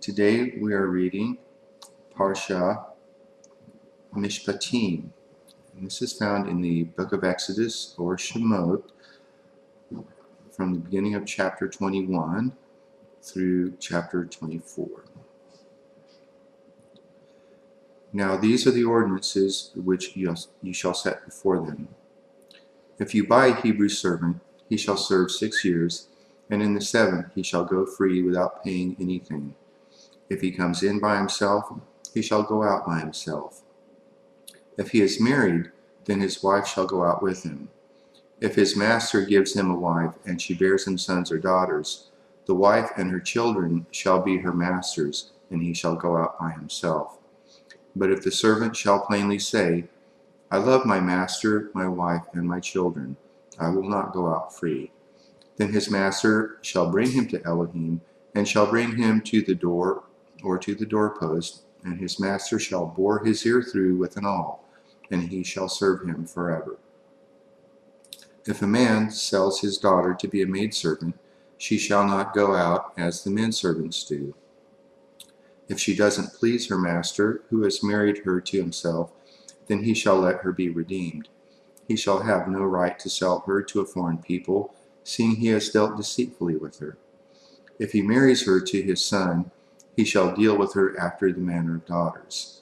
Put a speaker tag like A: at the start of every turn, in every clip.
A: Today we are reading Parsha Mishpatim. And this is found in the book of Exodus or Shemot from the beginning of chapter 21 through chapter 24. Now these are the ordinances which you shall set before them. If you buy a Hebrew servant, he shall serve 6 years, and in the 7th he shall go free without paying anything. If he comes in by himself, he shall go out by himself. If he is married, then his wife shall go out with him. If his master gives him a wife, and she bears him sons or daughters, the wife and her children shall be her master's, and he shall go out by himself. But if the servant shall plainly say, I love my master, my wife, and my children, I will not go out free, then his master shall bring him to Elohim, and shall bring him to the door or to the doorpost, and his master shall bore his ear through with an awl, and he shall serve him forever. If a man sells his daughter to be a maidservant, she shall not go out as the men servants do. If she doesn't please her master, who has married her to himself, then he shall let her be redeemed. He shall have no right to sell her to a foreign people, seeing he has dealt deceitfully with her. If he marries her to his son, he shall deal with her after the manner of daughters.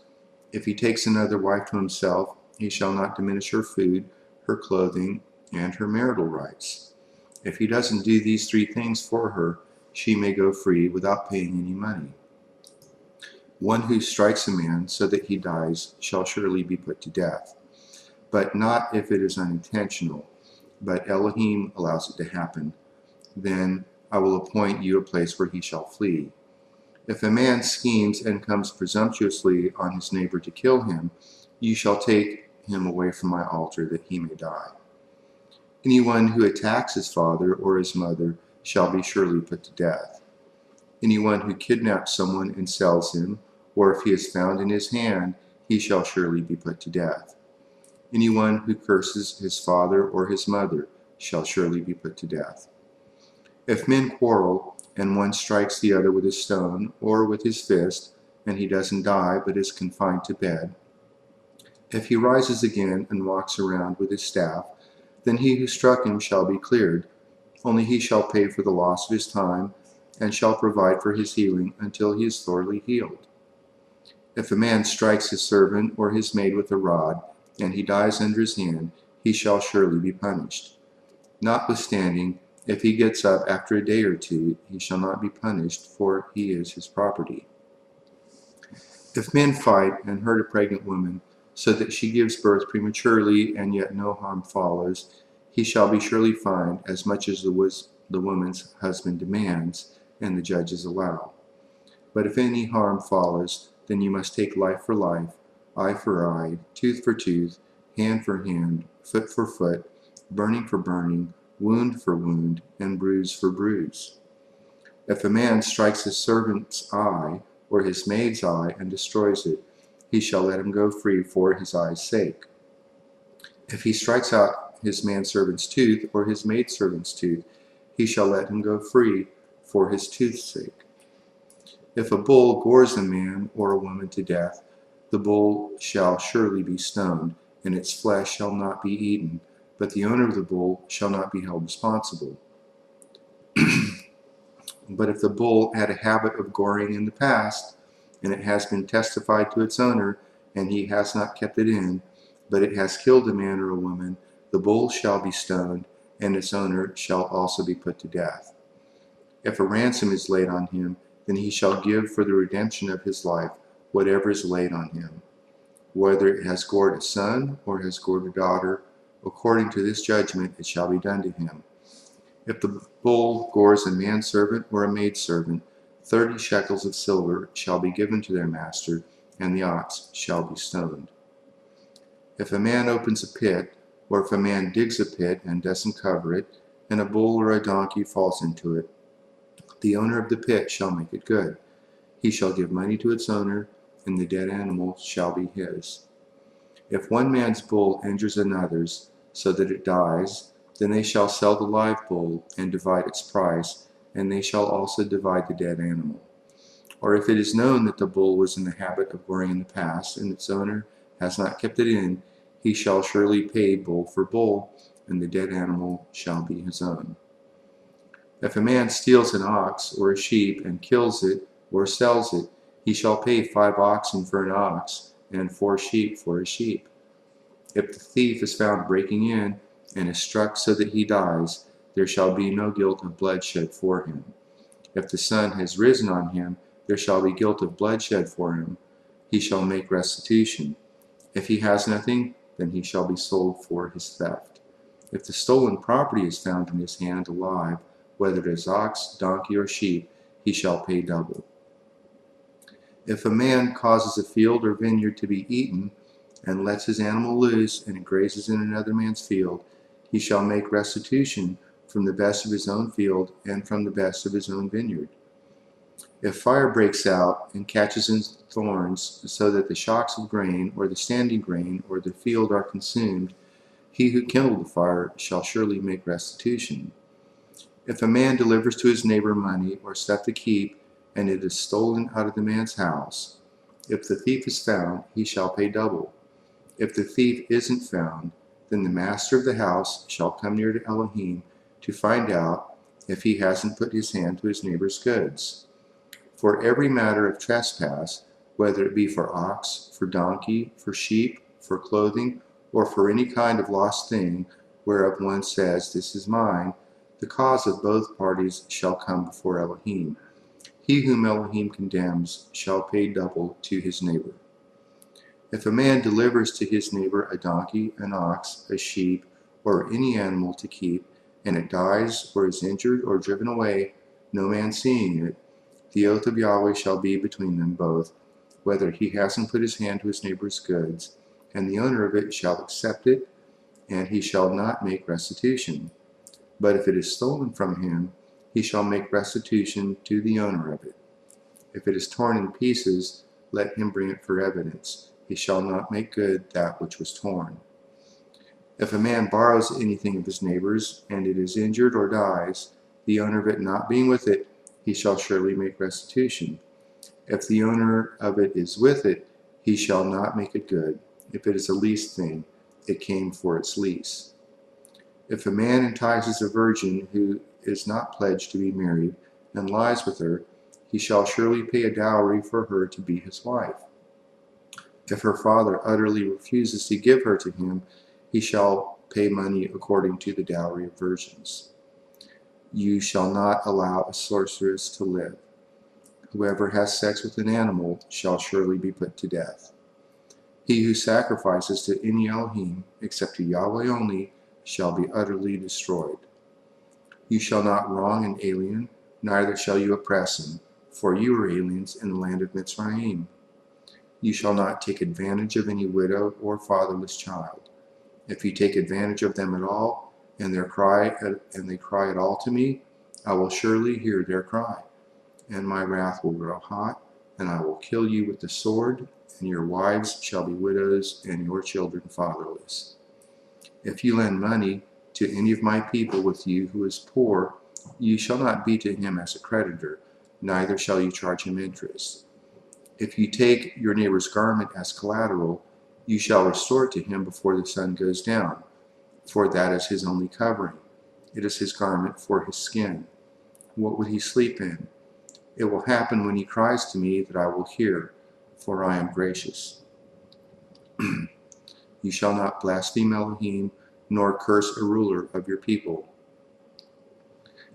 A: If he takes another wife to himself, he shall not diminish her food, her clothing, and her marital rights. If he doesn't do these 3 things for her, she may go free without paying any money. One who strikes a man so that he dies shall surely be put to death, but not if it is unintentional, but Elohim allows it to happen. Then I will appoint you a place where he shall flee. If a man schemes and comes presumptuously on his neighbor to kill him, you shall take him away from my altar that he may die. Anyone who attacks his father or his mother shall be surely put to death. Anyone who kidnaps someone and sells him, or if he is found in his hand, he shall surely be put to death. Anyone who curses his father or his mother shall surely be put to death. If men quarrel, and one strikes the other with a stone or with his fist, and he doesn't die but is confined to bed, if he rises again and walks around with his staff, then he who struck him shall be cleared, only he shall pay for the loss of his time, and shall provide for his healing until he is thoroughly healed. If a man strikes his servant or his maid with a rod, and he dies under his hand, he shall surely be punished. Notwithstanding, if he gets up after a day or 2, he shall not be punished, for he is his property. If men fight and hurt a pregnant woman, so that she gives birth prematurely and yet no harm follows, he shall be surely fined as much as the woman's husband demands, and the judges allow. But if any harm follows, then you must take life for life, eye for eye, tooth for tooth, hand for hand, foot for foot, burning for burning, wound for wound, and bruise for bruise. If a man strikes his servant's eye or his maid's eye and destroys it, he shall let him go free for his eye's sake. If he strikes out his manservant's tooth or his maidservant's tooth, he shall let him go free for his tooth's sake. If a bull gores a man or a woman to death, the bull shall surely be stoned, and its flesh shall not be eaten, but the owner of the bull shall not be held responsible. But if the bull had a habit of goring in the past, and it has been testified to its owner, and he has not kept it in, but it has killed a man or a woman, the bull shall be stoned, and its owner shall also be put to death. If a ransom is laid on him, then he shall give for the redemption of his life whatever is laid on him, whether it has gored a son or has gored a daughter. According to this judgment it shall be done to him. If the bull gores a manservant or a maidservant, 30 shekels of silver shall be given to their master, and the ox shall be stoned. If a man opens a pit, or if a man digs a pit and doesn't cover it, and a bull or a donkey falls into it, the owner of the pit shall make it good. He shall give money to its owner, and the dead animal shall be his. If one man's bull injures another's, so that it dies, then they shall sell the live bull and divide its price, and they shall also divide the dead animal. Or if it is known that the bull was in the habit of goring in the past, and its owner has not kept it in, he shall surely pay bull for bull, and the dead animal shall be his own. If a man steals an ox or a sheep and kills it or sells it, he shall pay 5 oxen for an ox and 4 sheep for a sheep. If the thief is found breaking in and is struck so that he dies, there shall be no guilt of bloodshed for him. If the sun has risen on him, there shall be guilt of bloodshed for him. He shall make restitution. If he has nothing, then he shall be sold for his theft. If the stolen property is found in his hand alive, whether it is ox, donkey, or sheep, he shall pay double. If a man causes a field or vineyard to be eaten, and lets his animal loose, and it grazes in another man's field, he shall make restitution from the best of his own field and from the best of his own vineyard. If fire breaks out and catches in thorns, so that the shocks of grain, or the standing grain, or the field are consumed, he who kindled the fire shall surely make restitution. If a man delivers to his neighbor money or stuff to keep, and it is stolen out of the man's house, if the thief is found, he shall pay double. If the thief isn't found, then the master of the house shall come near to Elohim to find out if he hasn't put his hand to his neighbor's goods. For every matter of trespass, whether it be for ox, for donkey, for sheep, for clothing, or for any kind of lost thing, whereof one says, "This is mine," the cause of both parties shall come before Elohim. He whom Elohim condemns shall pay double to his neighbor. If a man delivers to his neighbor a donkey, an ox, a sheep, or any animal to keep, and it dies, or is injured, or driven away, no man seeing it, the oath of Yahweh shall be between them both, whether he hasn't put his hand to his neighbor's goods, and the owner of it shall accept it, and he shall not make restitution. But if it is stolen from him, he shall make restitution to the owner of it. If it is torn in pieces, let him bring it for evidence. He shall not make good that which was torn. If a man borrows anything of his neighbor's, and it is injured or dies, the owner of it not being with it, he shall surely make restitution. If the owner of it is with it, he shall not make it good. If it is a leased thing, it came for its lease. If a man entices a virgin who is not pledged to be married, and lies with her, he shall surely pay a dowry for her to be his wife. If her father utterly refuses to give her to him, he shall pay money according to the dowry of virgins. You shall not allow a sorceress to live. Whoever has sex with an animal shall surely be put to death. He who sacrifices to any Elohim, except to Yahweh only, shall be utterly destroyed. You shall not wrong an alien, neither shall you oppress him, for you are aliens in the land of Mitzrayim. You shall not take advantage of any widow or fatherless child. If you take advantage of them at all, and they cry at all to me, I will surely hear their cry, and my wrath will grow hot, and I will kill you with the sword, and your wives shall be widows, and your children fatherless. If you lend money to any of my people with you who is poor, you shall not be to him as a creditor, neither shall you charge him interest. If you take your neighbor's garment as collateral, you shall restore it to him before the sun goes down, for that is his only covering. It is his garment for his skin. What would he sleep in? It will happen when he cries to me that I will hear, for I am gracious. You shall not blaspheme Elohim, nor curse a ruler of your people.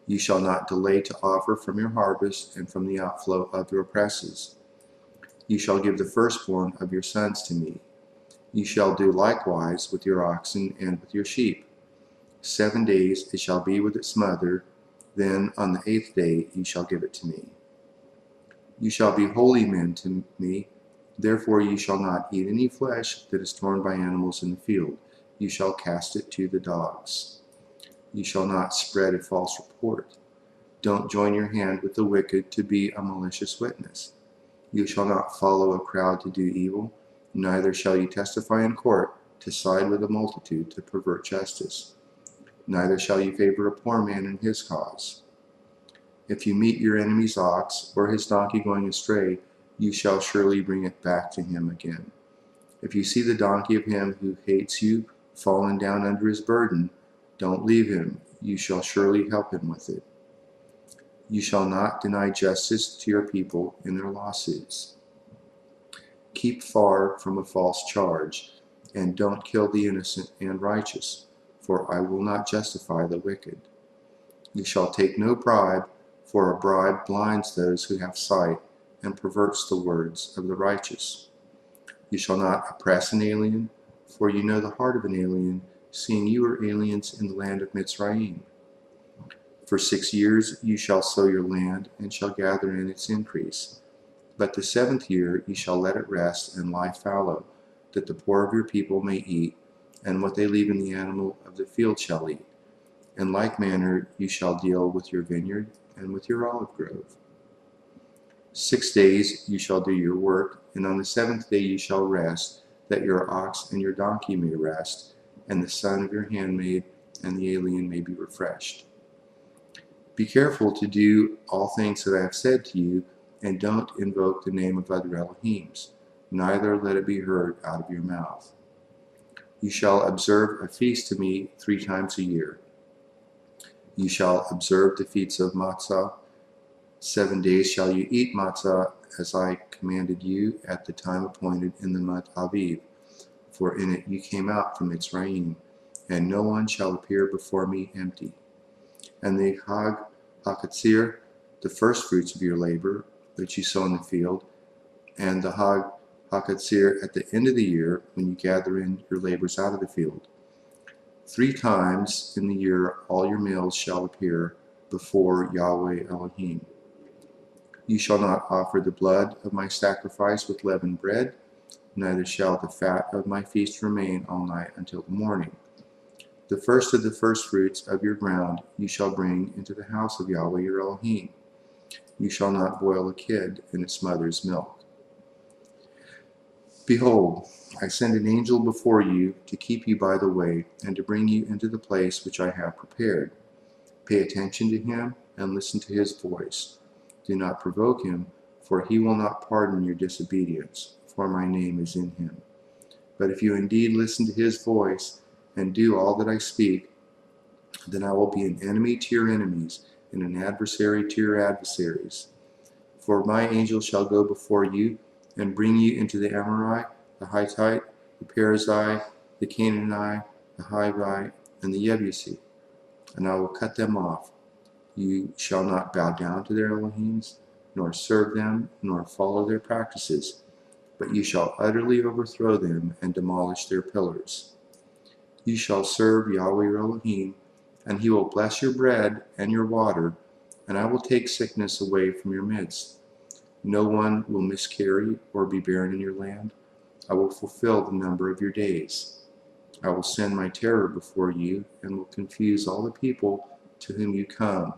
A: You shall not delay to offer from your harvest and from the outflow of your presses. You shall give the firstborn of your sons to me. You shall do likewise with your oxen and with your sheep. 7 days it shall be with its mother, then on the 8th day you shall give it to me. You shall be holy men to me, therefore you shall not eat any flesh that is torn by animals in the field. You shall cast it to the dogs. You shall not spread a false report. Don't join your hand with the wicked to be a malicious witness. You shall not follow a crowd to do evil, neither shall you testify in court to side with a multitude to pervert justice. Neither shall you favor a poor man in his cause. If you meet your enemy's ox or his donkey going astray, you shall surely bring it back to him again. If you see the donkey of him who hates you fallen down under his burden, don't leave him. You shall surely help him with it. You shall not deny justice to your people in their lawsuits. Keep far from a false charge, and don't kill the innocent and righteous, for I will not justify the wicked. You shall take no bribe, for a bribe blinds those who have sight and perverts the words of the righteous. You shall not oppress an alien, for you know the heart of an alien, seeing you are aliens in the land of Mitzrayim. For 6 years you shall sow your land, and shall gather in its increase. But the 7th year you shall let it rest and lie fallow, that the poor of your people may eat, and what they leave in the animal of the field shall eat. In like manner you shall deal with your vineyard and with your olive grove. 6 days you shall do your work, and on the 7th day you shall rest, that your ox and your donkey may rest, and the son of your handmaid and the alien may be refreshed. Be careful to do all things that I have said to you, and don't invoke the name of other Elohims, neither let it be heard out of your mouth. You shall observe a feast to me 3 times a year. You shall observe the feasts of matzah. 7 days shall you eat matzah, as I commanded you at the time appointed in the month Aviv, for in it you came out from Mitzrayim, and no one shall appear before me empty. And the Hag HaKatzir, the first fruits of your labor, which you sow in the field, and the Hag HaKatzir at the end of the year, when you gather in your labors out of the field. 3 times in the year all your males shall appear before Yahweh Elohim. You shall not offer the blood of my sacrifice with leavened bread, neither shall the fat of my feast remain all night until the morning. The first of the firstfruits of your ground you shall bring into the house of Yahweh your Elohim. You shall not boil a kid in its mother's milk. Behold, I send an angel before you to keep you by the way, and to bring you into the place which I have prepared. Pay attention to him and listen to his voice. Do not provoke him, for he will not pardon your disobedience, for my name is in him. But if you indeed listen to his voice, and do all that I speak, then I will be an enemy to your enemies, and an adversary to your adversaries. For my angel shall go before you, and bring you into the Amorite, the Hittite, the Perizzite, the Canaanite, the Hivite, and the Jebusi, and I will cut them off. You shall not bow down to their Elohims, nor serve them, nor follow their practices, but you shall utterly overthrow them and demolish their pillars. You shall serve Yahweh your Elohim, and he will bless your bread and your water, and I will take sickness away from your midst. No one will miscarry or be barren in your land. I will fulfill the number of your days. I will send my terror before you, and will confuse all the people to whom you come,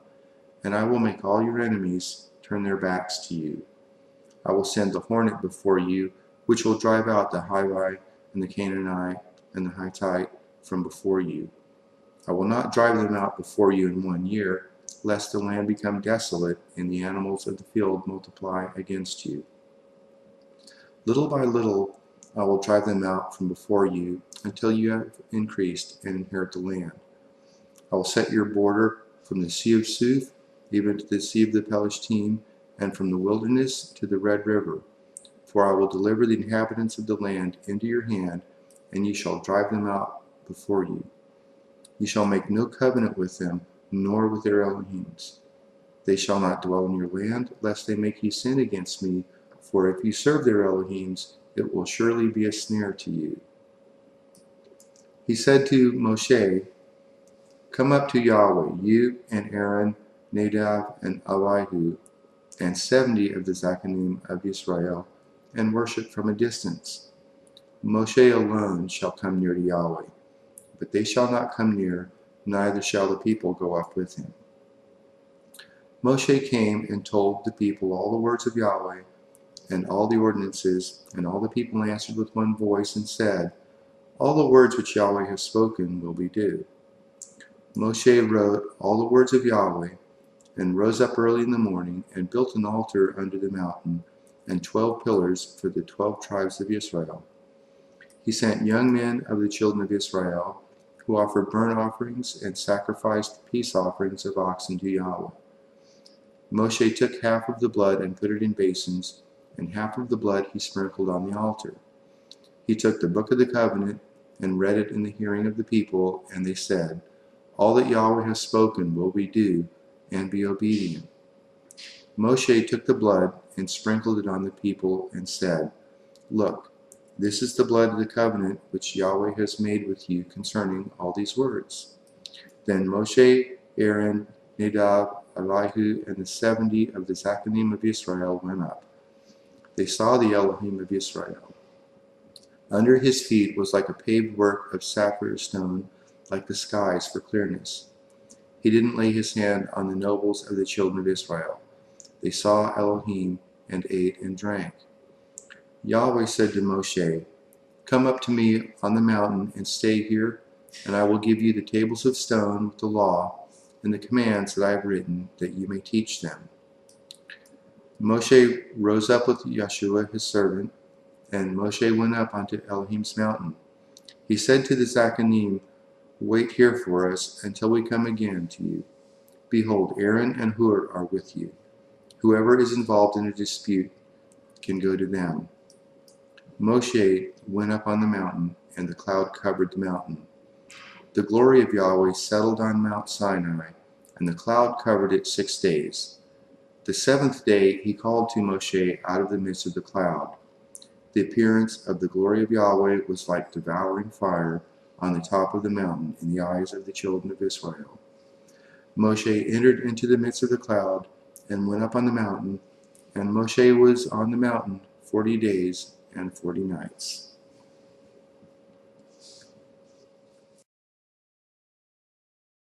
A: and I will make all your enemies turn their backs to you. I will send the hornet before you, which will drive out the Hivite and the Canaanite and the Hittite from before you. I will not drive them out before you in 1 year, lest the land become desolate and the animals of the field multiply against you. Little by little I will drive them out from before you, until you have increased and inherit the land. I will set your border from the Sea of Suf, even to the Sea of the Palestine, and from the wilderness to the Red River. For I will deliver the inhabitants of the land into your hand, and you shall drive them out before you. You shall make no covenant with them, nor with their Elohims. They shall not dwell in your land, lest they make you sin against me, for if you serve their Elohims, it will surely be a snare to you. He said to Moshe, Come up to Yahweh, you and Aaron, Nadab and Abihu, and 70 of the Zachanim of Israel, and worship from a distance. Moshe alone shall come near to Yahweh, but they shall not come near, neither shall the people go up with him. Moshe came and told the people all the words of Yahweh, and all the ordinances, and all the people answered with one voice and said, All the words which Yahweh has spoken will we do. Moshe wrote all the words of Yahweh, and rose up early in the morning, and built an altar under the mountain, and 12 pillars for the 12 tribes of Israel. He sent young men of the children of Israel, who offered burnt offerings and sacrificed peace offerings of oxen to Yahweh. Moshe took half of the blood and put it in basins, and half of the blood he sprinkled on the altar. He took the book of the covenant and read it in the hearing of the people, and they said, "All that Yahweh has spoken will we do, and be obedient." Moshe took the blood and sprinkled it on the people and said, "Look, this is the blood of the covenant which Yahweh has made with you concerning all these words." Then Moshe, Aaron, Nadab, Abihu, and the 70 of the Zachanim of Israel went up. They saw the Elohim of Israel. Under his feet was like a paved work of sapphire stone, like the skies for clearness. He didn't lay his hand on the nobles of the children of Israel. They saw Elohim and ate and drank. Yahweh said to Moshe, "Come up to me on the mountain and stay here, and I will give you the tables of stone with the law and the commands that I have written, that you may teach them." Moshe rose up with Yeshua his servant, and Moshe went up onto Elohim's mountain. He said to the Zachanim, "Wait here for us until we come again to you. Behold, Aaron and Hur are with you. Whoever is involved in a dispute can go to them." Moshe went up on the mountain, and the cloud covered the mountain. The glory of Yahweh settled on Mount Sinai, and the cloud covered it 6 days. The 7th day he called to Moshe out of the midst of the cloud. The appearance of the glory of Yahweh was like devouring fire on the top of the mountain in the eyes of the children of Israel. Moshe entered into the midst of the cloud and went up on the mountain, and Moshe was on the mountain 40 days and 40 nights.